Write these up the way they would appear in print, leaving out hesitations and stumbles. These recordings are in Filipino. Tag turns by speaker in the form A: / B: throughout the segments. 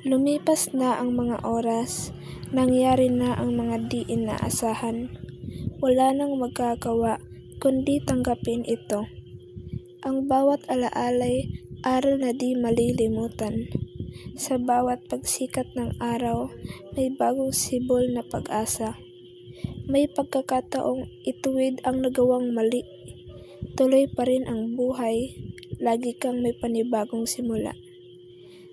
A: Lumipas na ang mga oras, nangyari na ang mga di inaasahan. Wala nang magagawa kundi tanggapin ito. Ang bawat alaalay, aral na di malilimutan. Sa bawat pagsikat ng araw, may bagong sibol na pag-asa. May pagkakataong ituwid ang nagawang mali. Tuloy pa rin ang buhay, lagi kang may panibagong simula.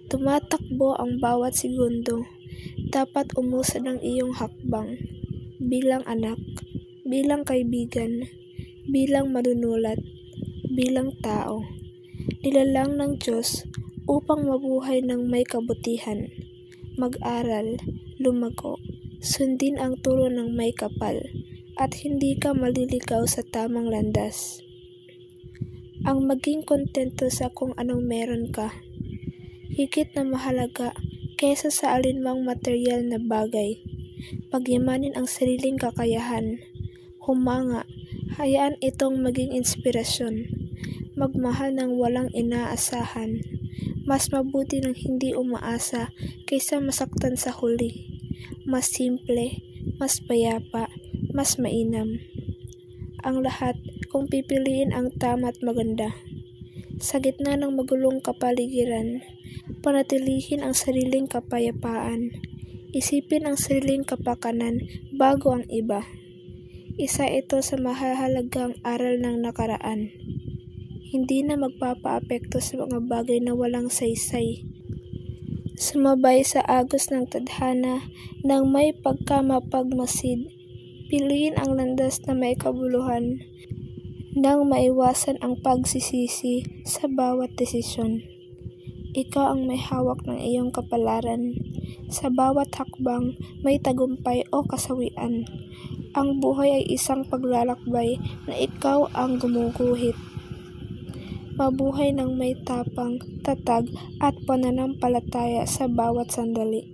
A: Tumatakbo ang bawat segundo, dapat umusad ang iyong hakbang. Bilang anak, bilang kaibigan, bilang manunulat, bilang tao. Nilalang ng Diyos upang mabuhay ng may kabutihan. Mag-aral, lumago, sundin ang turo ng may kapal, at hindi ka maliligaw sa tamang landas. Ang maging kontento sa kung anong meron ka, higit na mahalaga kaysa sa alinmang materyal na bagay. Pagyamanin ang sariling kakayahan. Humanga, hayaan itong maging inspirasyon. Magmahal ng walang inaasahan. Mas mabuti ng hindi umaasa kaysa masaktan sa huli. Mas simple, mas payapa, mas mainam. Ang lahat kung pipiliin ang tama at maganda. Sa gitna ng magulong kapaligiran, panatilihin ang sariling kapayapaan. Isipin ang sariling kapakanan bago ang iba. Isa ito sa mahahalagang aral ng nakaraan. Hindi na magpapaapekto sa mga bagay na walang saysay. Sumabay sa agos ng tadhana ng may pagkamapagmasid. Piliin ang landas na may kabuluhan nang maiwasan ang pagsisisi sa bawat desisyon. Ikaw ang may hawak ng iyong kapalaran. Sa bawat hakbang, may tagumpay o kasawian. Ang buhay ay isang paglalakbay na ikaw ang gumuguhit. Mabuhay ng may tapang, tatag at pananampalataya sa bawat sandali.